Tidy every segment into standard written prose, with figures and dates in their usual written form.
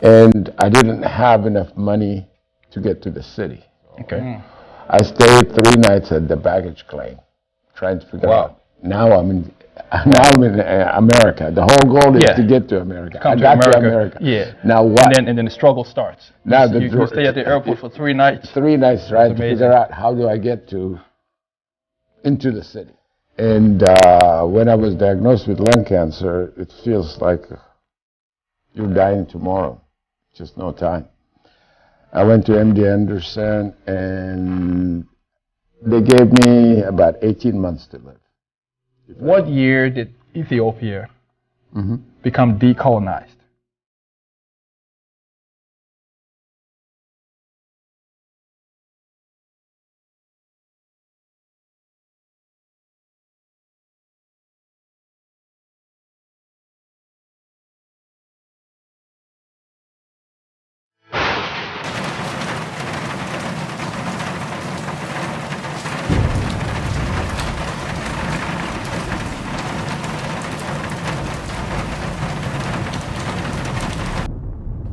And I didn't have enough money to get to the city. Okay. I stayed 3 nights at the baggage claim, trying to figure out. Now I'm in America. The whole goal is to get to America. Come I to got America. to America. Yeah. Now what? And then the struggle starts. Now you stay at the airport for 3 nights. 3 nights trying to figure out how do I get into the city. And when I was diagnosed with lung cancer, it feels like you're dying tomorrow. Just no time. I went to MD Anderson, and they gave me about 18 months to live. What year did Ethiopia become decolonized?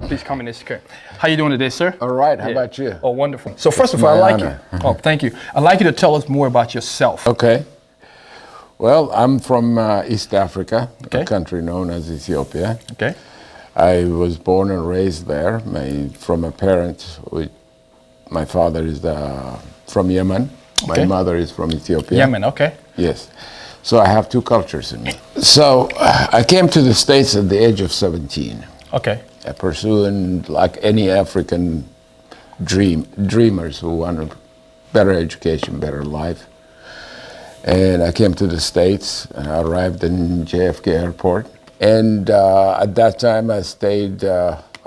Please come in this chair. How you doing today, sir? All right. How about you? Oh, wonderful. So first of all, I'd like you. Oh, thank you. I'd like you to tell us more about yourself. Okay. Well, I'm from East Africa, a country known as Ethiopia. Okay. I was born and raised there from a parent. My father is from Yemen. My mother is from Ethiopia. Yemen, okay. Yes. So I have two cultures in me. So I came to the States at the age of 17. Okay. Pursuing, like any African dreamers who want a better education, better life. And I came to the States, and I arrived in JFK Airport. And at that time I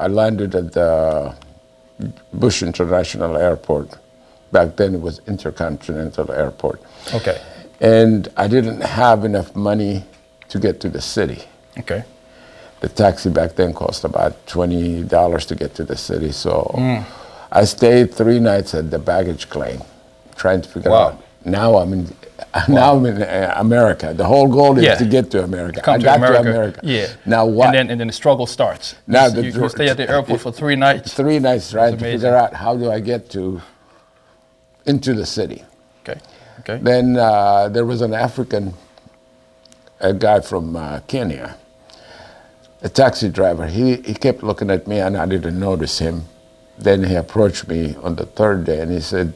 landed at the Bush International Airport. Back then it was Intercontinental Airport. Okay. And I didn't have enough money to get to the city. Okay. The taxi back then cost about $20 to get to the city. So I stayed 3 nights at the baggage claim, trying to figure out. Now I'm in America. The whole goal is to get to America. Come to America. Yeah. Now what? And then the struggle starts. Now you stay at the airport for 3 nights. 3 nights trying to figure out how do I get into the city. Okay. Okay. Then there was an a guy from Kenya, a taxi driver. He kept looking at me and I didn't notice him. Then he approached me on the 3rd day and he said,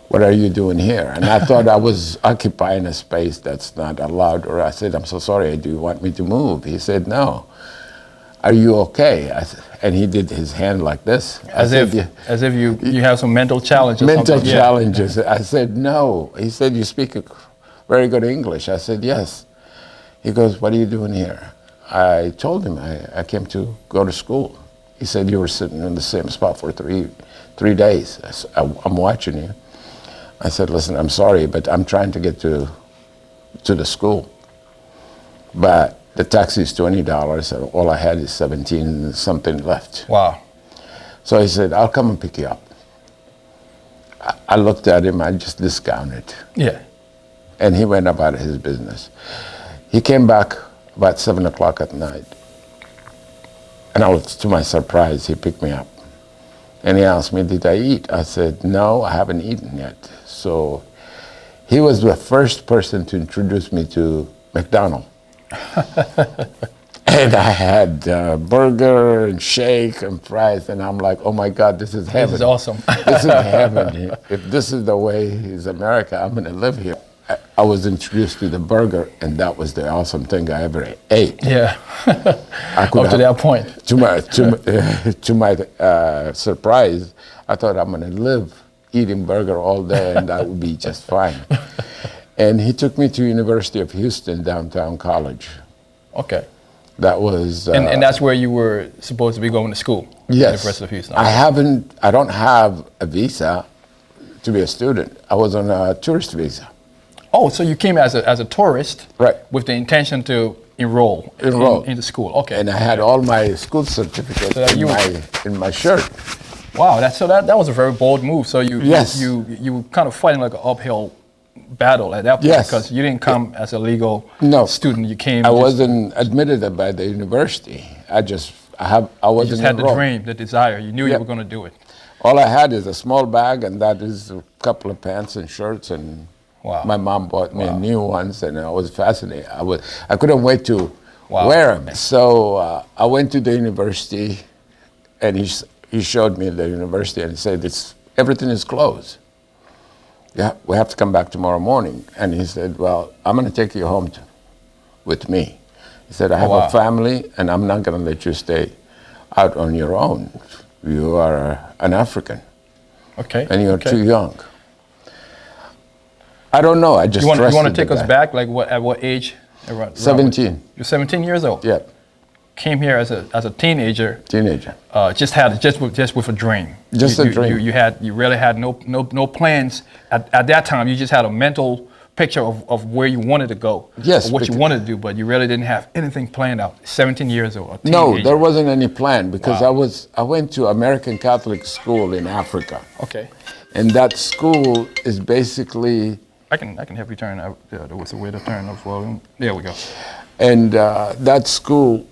what are you doing here? And I thought I was occupying a space that's not allowed. Or I said, I'm so sorry, do you want me to move? He said, no. Are you okay? And he did his hand like this. As if you have some mental challenges. Mental challenges. I said, no. He said, you speak very good English. I said, yes. He goes, what are you doing here? I told him I came to go to school. He said, you were sitting in the same spot for three days. I said, I'm watching you. I said, listen, I'm sorry, but I'm trying to get to the school. But the taxi is $20, and all I had is 17 something left. Wow. So he said, I'll come and pick you up. I looked at him, I just discounted. Yeah. And he went about his business. He came back about 7 o'clock at night. And to my surprise, he picked me up. And he asked me, did I eat? I said, no, I haven't eaten yet. So he was the first person to introduce me to McDonald's. And I had burger and shake and fries, and I'm like, oh my God, this is heaven. This is awesome. This is heaven. If this is the way is America, I'm gonna live here. I was introduced to the burger, and that was the awesome thing I ever ate. Yeah. Up to that point. To my surprise, I thought I'm gonna live eating burger all day, and that would be just fine. And he took me to University of Houston downtown college. Okay. That was. And that's where you were supposed to be going to school. Yes. University of Houston. I don't have a visa to be a student. I was on a tourist visa. Oh, so you came as a tourist, right? With the intention to enroll in the school. Okay. And I had all my school certificates in my shirt. Wow, that was a very bold move. So you were kind of fighting like an uphill battle at that point, because you didn't come as a legal student. You came. I wasn't admitted by the university. I wasn't You just had the enrolled. dream, the desire. You knew Yep. you were going to do it. All I had is a small bag, and that is a couple of pants and shirts, and Wow. my mom bought me Wow. new ones, and I was fascinated. I couldn't wait to Wow. wear them. So I went to the university, and he showed me the university, and he said, everything is closed. Yeah, we have to come back tomorrow morning. And he said, well, I'm going to take you home with me. He said, I have Wow. a family, and I'm not going to let you stay out on your own. You are an African, Okay. and you're okay. too young. I don't know. I just You want to trusted take the us guy. back? Like what? At what age? Around 17. You're 17 years old. Yeah, Came here as a teenager. teenager. Just with a dream. Just a dream. You really had no plans at that time. You just had a mental picture of where you wanted to go. Yes, Or what you wanted to do, but you really didn't have anything planned out. 17 years old. A No, teenager. there wasn't any plan because Wow. I went to American Catholic school in Africa, Okay. and that school is basically, I can help you turn. There was a way to turn up volume. There we go. and that school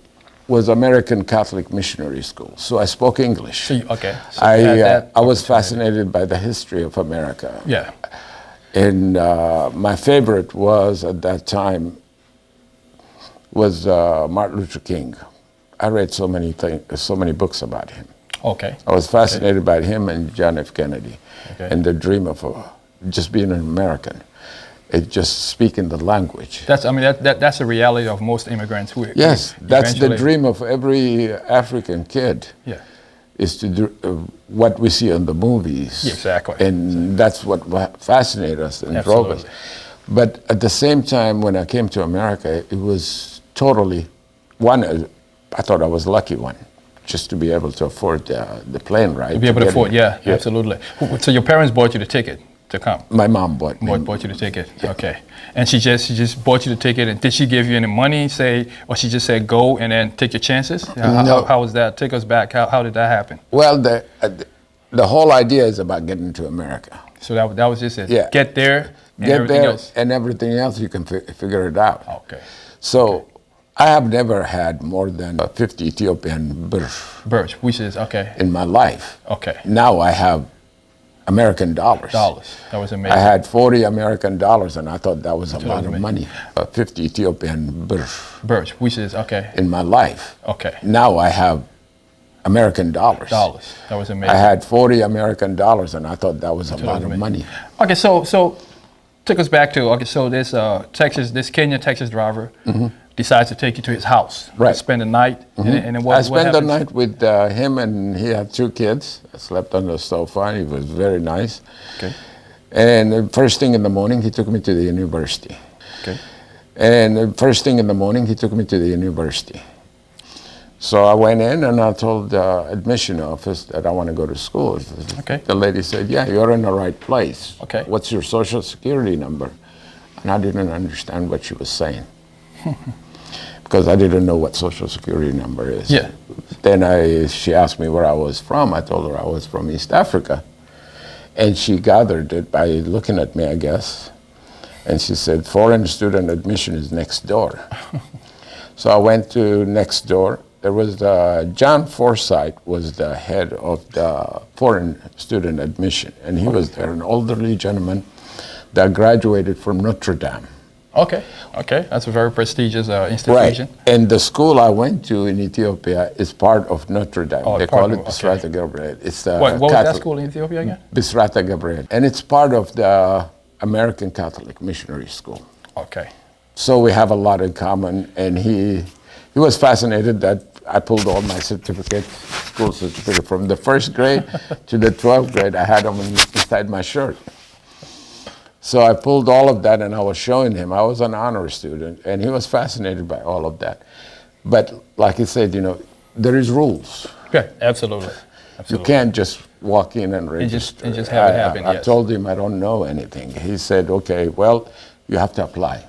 was American Catholic missionary school. So I spoke English. So you had that I was opportunity. fascinated by the history of America. Yeah. And my favorite was at that time was Martin Luther King. I read so many books about him. Okay. I was fascinated by him and John F. Kennedy, Okay. and the dream of just being an American, just speaking the language. That's the reality of most immigrants who. Yes, that's the eventually- dream of every African kid. Yeah. Is to do what we see in the movies. Yeah, exactly. And that's what fascinated us and drove us. Absolutely. But at the same time, when I came to America, it was totally, I thought I was lucky one, just to be able to afford the plane ride. To be able to get afford, here. yeah, absolutely. So your parents bought you the ticket to come. My mom bought me. Bought you the ticket. Okay. And she just bought you the ticket. And did she give you any money? Or she just said go and then take your chances? No. How was that? Take us back. How did that happen? Well, the whole idea is about getting to America. So that was just it. Yeah. Get there. And Get everything there, else. and everything else you can figure it out. Okay. So I have never had more than 50 Ethiopian birrs Which is okay. in my life. Okay. Now I have American dollars. That was amazing. I had 40 American dollars, and I thought that was a lot of amazing. money. 50 Ethiopian birrs Which is okay. in my life. Okay. Now I have American dollars. That was amazing. I had 40 American dollars, and I thought that was a lot of money. Okay, so took us back to so this Kenyan Texas driver decides to take you to his house. Right. To spend the night, and then what? I spent the happens? night with him, and he had 2 kids. I slept on the sofa, and he was very nice. Okay. And the first thing in the morning, he took me to the university. Okay. And the first thing in the morning, he took me to the university. So I went in and I told the admission office that I want to go to school. Okay. The lady said, yeah, you're in the right place. Okay. What's your social security number? And I didn't understand what she was saying. Because I didn't know what social security number is. Yeah. Then she asked me where I was from. I told her I was from East Africa. And she gathered it by looking at me, I guess. And she said, foreign student admission is next door. So I went to next door. There was John Forsythe was the head of the foreign student admission. And he was there, an elderly gentleman that graduated from Notre Dame. Okay. That's a very prestigious institution. Right. And the school I went to in Ethiopia is part of Notre Dame. Oh, they part call of- it Bisrata Gabriel. It's the What was that Catholic- school in Ethiopia again? Bisrata Gabriel. And it's part of the American Catholic Missionary School. Okay. So we have a lot in common. And he was fascinated that I pulled all my certificates, school certificate, from the first grade to the 12th grade. I had them inside my shirt. So I pulled all of that and I was showing him. I was an honor student and he was fascinated by all of that. But like I said, there is rules. Okay, absolutely. You can't just walk in and register. And just have it happen, I yes. told him I don't know anything. He said, okay, well, you have to apply.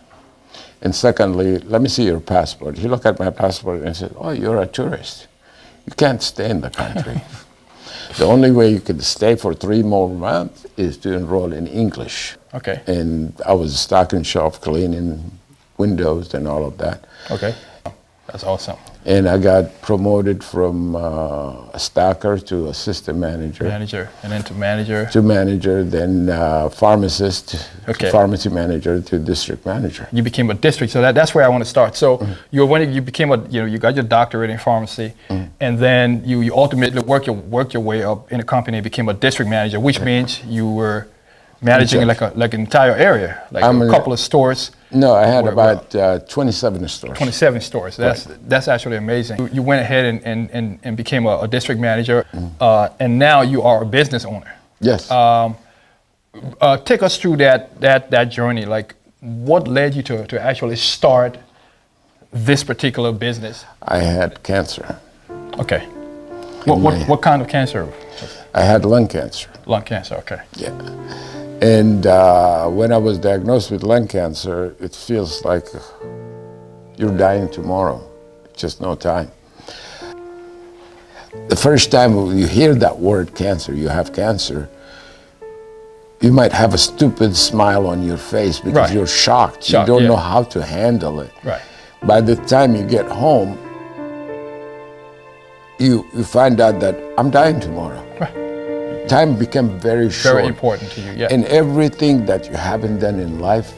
And secondly, let me see your passport. He looked at my passport and said, oh, you're a tourist. You can't stay in the country. The only way you could stay for 3 more months is to enroll in English. Okay. And I was stocking shelf, cleaning windows and all of that. Okay. That's awesome. And I got promoted from a stocker to assistant manager. Manager, and then to manager. To manager, then pharmacist, Okay. to pharmacy manager, to district manager. You became a district, so that's where I want to start. So you became you got your doctorate in pharmacy, and then you ultimately worked your way up in a company and became a district manager, which means you were managing like an entire area, like a couple of stores. No, I had about 27 stores. 27 stores. That's actually amazing. You went ahead and became a district manager, and now you are a business owner. Yes. Take us through that journey. Like, what led you to actually start this particular business? I had cancer. Okay. What kind of cancer? I had lung cancer. Lung cancer. Okay. Yeah. And when I was diagnosed with lung cancer, it feels like you're dying tomorrow. Just no time. The first time you hear that word cancer, you have cancer, you might have a stupid smile on your face because you're shocked. You don't know how to handle it. Right. By the time you get home, you find out that I'm dying tomorrow. Right. Time became very short. Very important to you, yeah. And everything that you haven't done in life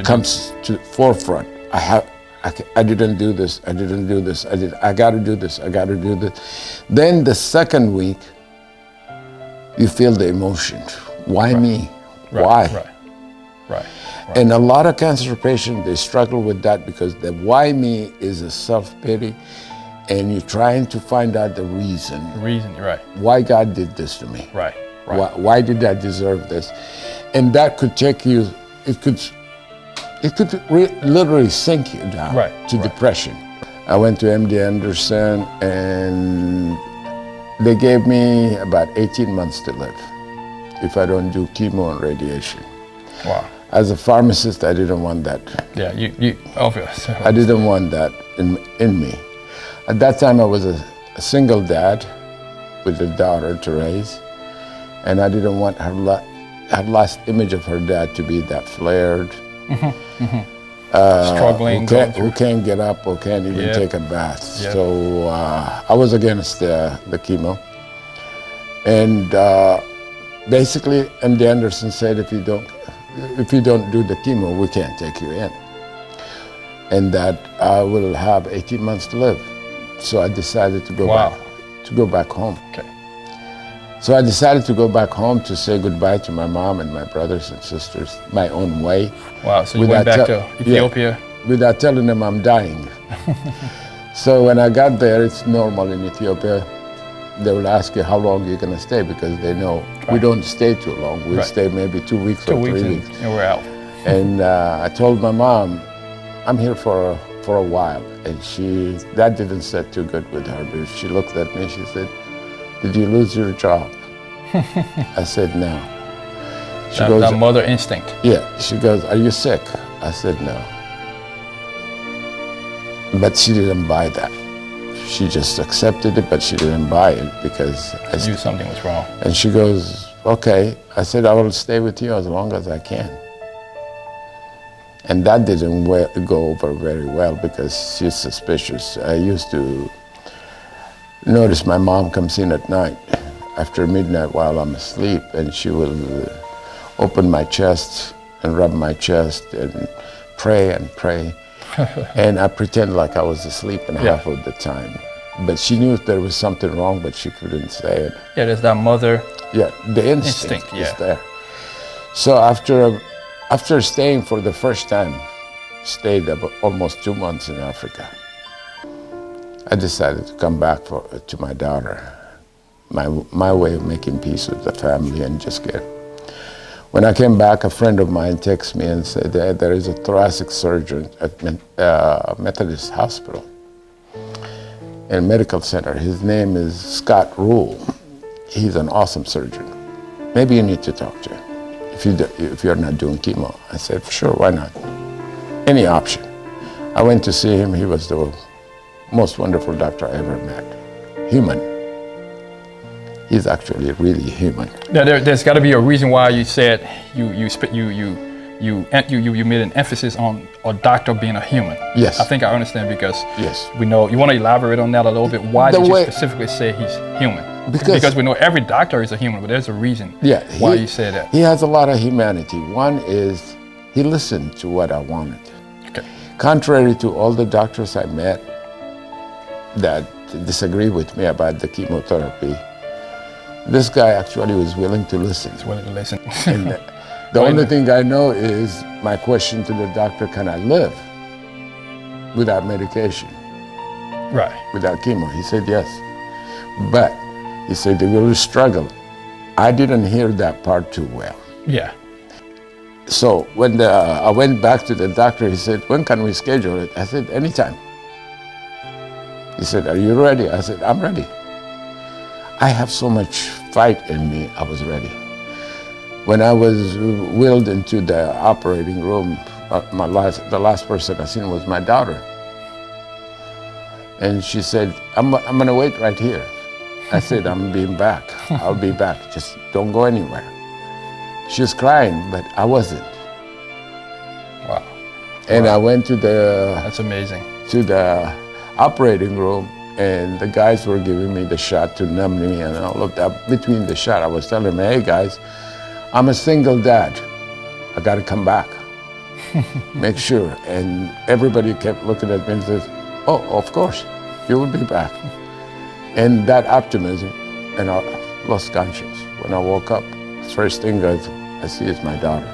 comes to the forefront. I didn't do this, I didn't do this, I gotta do this, I gotta do this. Then the second week, you feel the emotion. Why me? Why? Right. And a lot of cancer patients, they struggle with that because the why me is a self-pity, and you're trying to find out the reason. The reason, right. Why God did this to me. Right. Why did I deserve this? And that could take you, it could literally sink you down to depression. I went to MD Anderson, and they gave me about 18 months to live if I don't do chemo and radiation. Wow. As a pharmacist, I didn't want that. Yeah, you obvious. I didn't want that in me. At that time, I was a single dad with a daughter to raise, and I didn't want her last image of her dad to be that flared, struggling, who can't get up or can't even take a bath. So I was against the chemo, and basically, MD Anderson said, if you don't do the chemo, we can't take you in, and that I will have 18 months to live. So I decided to go back home. Okay. So I decided to go back home to say goodbye to my mom and my brothers and sisters my own way. Wow, so you went back to Ethiopia? Yeah, without telling them I'm dying. So when I got there, it's normal in Ethiopia. They will ask you how long you're going to stay, because they know we don't stay too long. We stay maybe 2 weeks or 3 weeks. And we're out. And I told my mom, I'm here for a while. And that didn't sit too good with her, because she looked at me, she said, did you lose your job? I said, no. She goes, that mother instinct. Yeah, she goes, are you sick? I said, no. But she didn't buy that. She just accepted it, but she didn't buy it because I knew something was wrong. And she goes, okay. I said, I will stay with you as long as I can. And that didn't go over very well because she's suspicious. I used to notice my mom comes in at night after midnight while I'm asleep, and she will open my chest and rub my chest and pray and pray. And I pretend like I was asleep half of the time. But she knew there was something wrong, but she couldn't say it. Yeah, there's that mother. Yeah, the instinct is there. So after staying for the first time, stayed almost 2 months in Africa, I decided to come back to my daughter, my way of making peace with the family and just get. When I came back, a friend of mine texted me and said that there is a thoracic surgeon at Methodist Hospital and Medical Center. His name is Scott Rule. He's an awesome surgeon. Maybe you need to talk to him if you're not doing chemo. I said, sure, why not? Any option. I went to see him. He was the most wonderful doctor I ever met. Human. He's actually really human. Now, there's got to be a reason why you said you you made an emphasis on a doctor being a human. Yes. I think I understand because Yes. we know you want to elaborate on that a little bit. Why The did you way- specifically say he's human? Because we know every doctor is a human, but there's a reason Yeah, why you say that. He has a lot of humanity. One is he listened to what I wanted. Okay. Contrary to all the doctors I met that disagree with me about the chemotherapy, this guy actually was willing to listen. He's willing to listen. And the only thing I know is my question to the doctor, can I live without medication, Right. without chemo? He said yes. But he said they will struggle. I didn't hear that part too well. Yeah. So when I went back to the doctor, he said, when can we schedule it? I said, anytime. He said, are you ready? I said, I'm ready. I have so much fight in me, I was ready. When I was wheeled into the operating room, the last person I seen was my daughter. And she said, I'm gonna wait right here. I said, I'm being back. I'll be back. Just don't go anywhere. She was crying, but I wasn't. Wow. And I went to the That's amazing. operating room, and the guys were giving me the shot to numb me and all of that. Between the shot, I was telling them, hey guys, I'm a single dad. I gotta come back. Make sure. And everybody kept looking at me and says, oh, of course, you will be back. And that optimism, and I lost conscience. When I woke up, first thing I see is my daughter.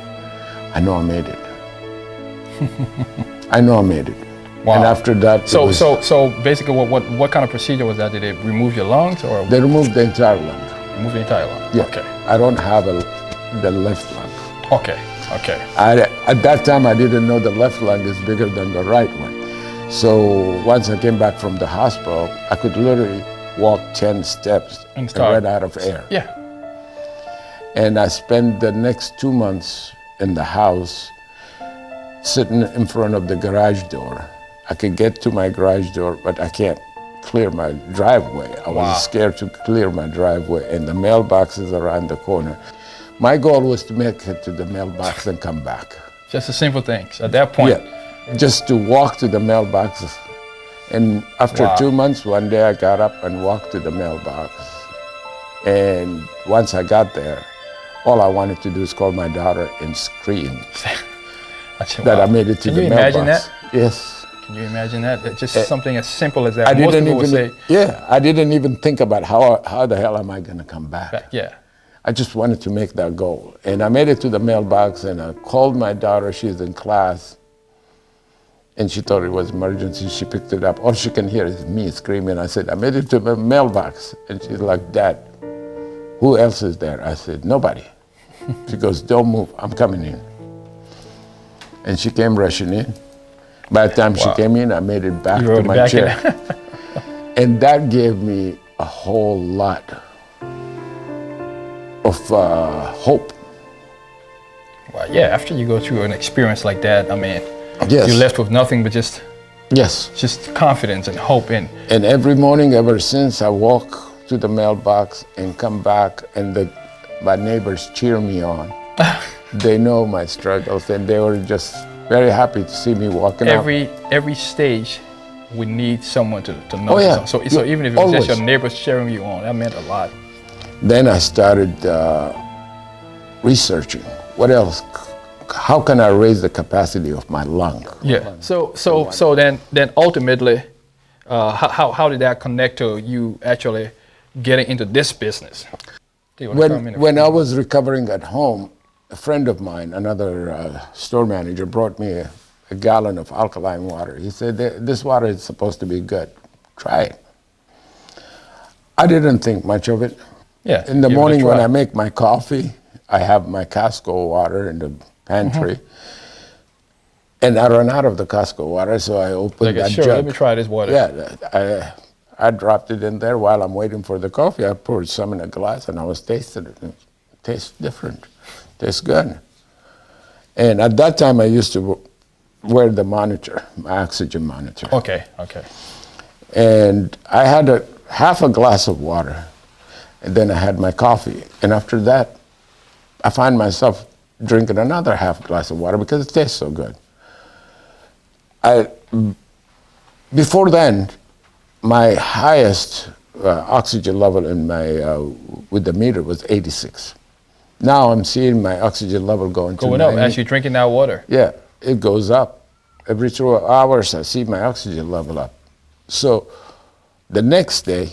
I know I made it. I know I made it. Wow. And after that, So basically, what kind of procedure was that? Did they remove your lungs or they removed the entire lung. remove the entire lung? Yeah. Okay. I don't have the left lung. Okay. Okay. At that time, I didn't know the left lung is bigger than the right one. So once I came back from the hospital, I could literally walk 10 steps and ran out of air. Yeah. And I spent the next 2 months in the house, sitting in front of the garage door. I could get to my garage door, but I can't clear my driveway. I was scared to clear my driveway, and the mailbox is around the corner. My goal was to make it to the mailbox and come back. Just the simple things at that point. Yeah, just to walk to the mailbox. And after 2 months, one day I got up and walked to the mailbox. And once I got there, all I wanted to do is call my daughter and scream that I made it to the mailbox. Can you imagine that? Yes. Can you imagine that? Just something as simple as that. I Most didn't people would even, say, I didn't even think about how the hell am I going to come back. yeah. I just wanted to make that goal. And I made it to the mailbox, and I called my daughter. She's in class. And she thought it was emergency. She picked it up. All she can hear is me screaming. I said, I made it to the mailbox. And she's like, Dad, who else is there? I said, nobody. She goes, don't move, I'm coming in. And she came rushing in. By the time she came in, I made it back to my chair. And that gave me a whole lot of hope. Well, yeah, after you go through an experience like that, I mean, Yes. you're left with nothing but just confidence and hope in. And every morning ever since, I walk to the mailbox and come back, and my neighbors cheer me on. They know my struggles, and they were just very happy to see me walking out. Every stage, we need someone to know. Oh, yeah. So even if it was just your neighbors cheering you on, that meant a lot. Then I started researching. What else? How can I raise the capacity of my lung? Yeah. So then ultimately, how did that connect to you actually getting into this business? When I was recovering at home, a friend of mine, another store manager, brought me a gallon of alkaline water. He said, this water is supposed to be good. Try it. I didn't think much of it. Yeah. In the morning when I make my coffee, I have my Costco water in the pantry. And I ran out of the Costco water, so I opened that jug. Let me try this water. Yeah, I dropped it in there while I'm waiting for the coffee. I poured some in a glass, and I was tasting it. It tastes different. Tastes good. And at that time, I used to wear the monitor, my oxygen monitor. Okay. And I had half a glass of water, and then I had my coffee. And after that, I find myself drinking another half glass of water because it tastes so good. Before then, my highest oxygen level in my with the meter was 86. Now I'm seeing my oxygen level going up 90. as you're drinking that water. Yeah, it goes up. Every 2 hours, I see my oxygen level up. So the next day,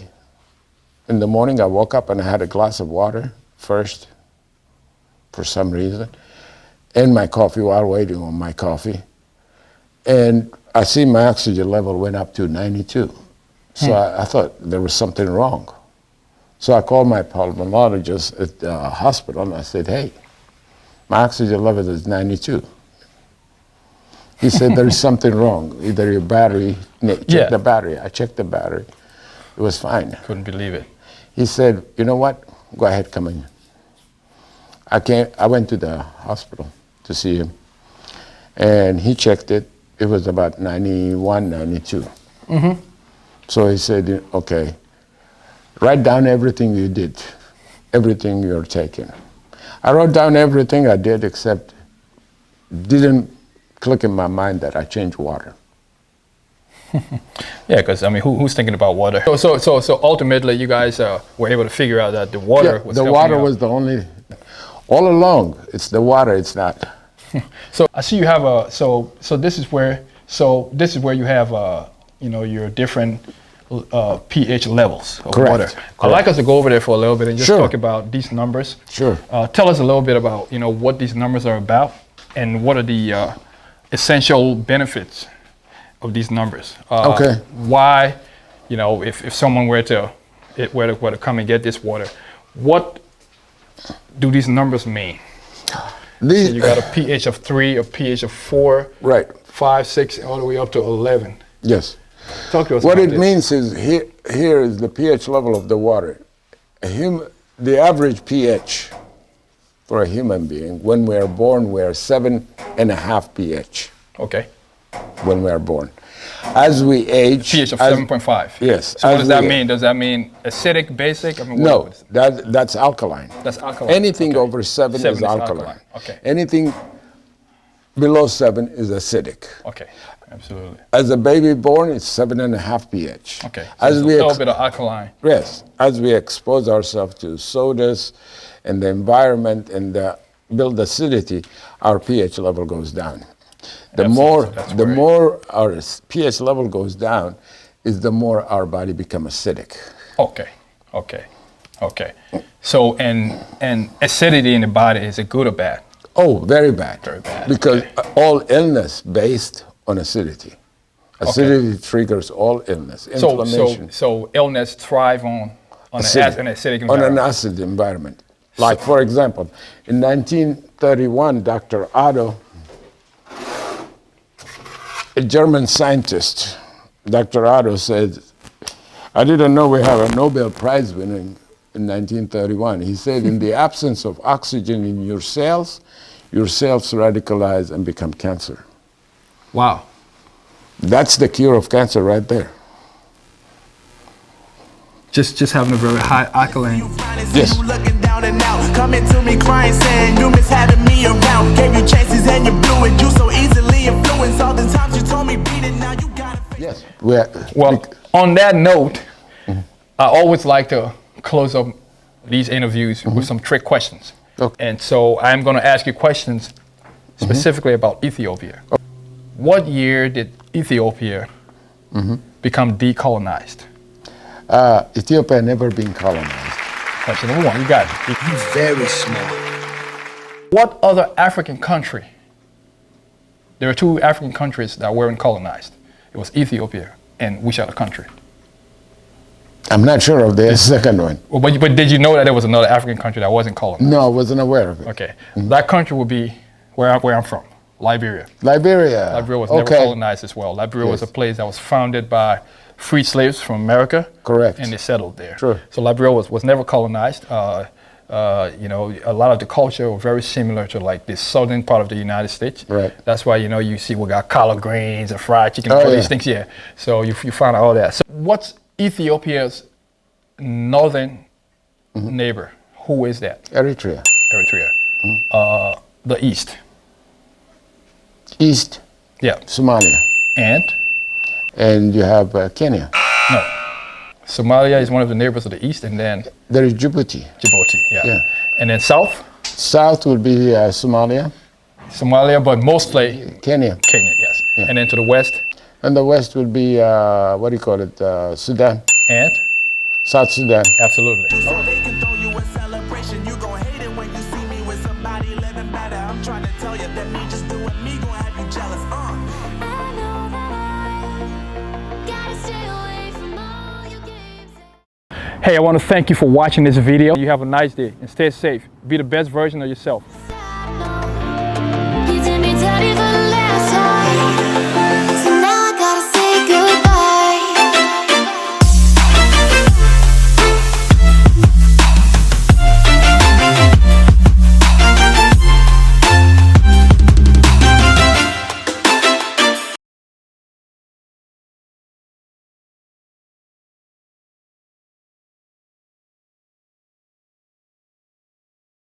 in the morning, I woke up and I had a glass of water first, for some reason, and my coffee while waiting on my coffee. And I see my oxygen level went up to 92. So I thought there was something wrong. So I called my pulmonologist at the hospital and I said, hey, my oxygen level is 92. He said, there's something wrong. Either your battery, check the battery. I checked the battery. It was fine. Couldn't believe it. He said, you know what? Go ahead, come in. I went to the hospital to see him. And he checked it. It was about 91, 92. So he said, okay, write down everything you did, everything you're taking. I wrote down everything I did except didn't click in my mind that I changed water. Yeah, because I mean, who's thinking about water? So ultimately, you guys were able to figure out that the water was the water was the only, all along, it's the water, it's not. So I see you have a, so this is where you have, you know, your different pH levels of Correct. water. Correct. I'd like us to go over there for a little bit and just Sure. talk about these numbers. Sure. Tell us a little bit about, you know, what these numbers are about and what are the essential benefits of these numbers. Okay. Why, you know, if someone were to come and get this water, what do these numbers mean? So you got a pH of 3, a pH of 4, Right. 5, 6, all the way up to 11. Yes. Talk to us What about it this. means is here is the pH level of the water. The average pH for a human being, when we are born, we are 7.5 pH. Okay. When we are born. As we age... pH of 7.5. Yes. So what does that mean? Does that mean acidic, basic? I mean, No, that's alkaline. That's alkaline. Anything over 7 is alkaline. Okay. Anything below 7 is acidic. Okay. Absolutely. As a baby born, it's 7.5 pH. Okay. So As it's we a little bit of alkaline. Yes. As we expose ourselves to sodas and the environment and build acidity, our pH level goes down. The more our pH level goes down, is the more our body becomes acidic. Okay. So and acidity in the body, is it good or bad? Oh, very bad. Very bad. Because all illness based on acidity. Acidity triggers all illness, inflammation. So illness thrive on an acidic environment. On an acid environment. Like, for example, in 1931, Dr. Otto, a German scientist, Dr. Otto said, I didn't know we have a Nobel Prize winner in 1931. He said, in the absence of oxygen in your cells radicalize and become cancer. Wow. That's the cure of cancer right there. Just having a very high alkaline. Yes. Coming to me crying, saying you miss having me around. Gave you chances and you blew it. You so easily influenced. All the times you told me beat it, now you got it. Yes. Well, on that note, I always like to close up these interviews with some trick questions. Okay. And so I'm going to ask you questions specifically about Ethiopia. Okay. What year did Ethiopia become decolonized? Ethiopia never been colonized. Question number 1, you got it. You're very smart. What other African country? There are 2 African countries that weren't colonized. It was Ethiopia and which other country? I'm not sure of the second one. Well, but did you know that there was another African country that wasn't colonized? No, I wasn't aware of it. Okay. That country would be where I'm from, Liberia. Liberia. Liberia was never colonized as well. Liberia was a place that was founded by freed slaves from America. Correct. And they settled there. True. So Liberia was never colonized. You know, a lot of the culture were very similar to like the southern part of the United States. Right. That's why, you know, you see we got collard greens and fried chicken, all these things. Yeah. So you find all that. So what's Ethiopia's northern neighbor? Who is that? Eritrea. Eritrea. The East. East, Yeah. Somalia. And You have Kenya. no. Somalia is one of the neighbors of the East, and then There is Djibouti. Djibouti. Yeah. Yeah. And then South, South would be Somalia, Somalia, but mostly Kenya. Kenya. Yes. And then to the west, And the west would be, what do you call it, Sudan, and South Sudan. absolutely. So they can throw you a celebration. You gon' hate it when you see me with somebody living better. I'm trying to tell you that me just doing me gon' have you jealous. I know that I gotta stay away from all your games. Hey, I want to thank you for watching this video. You have a nice day and stay safe. Be the best version of yourself.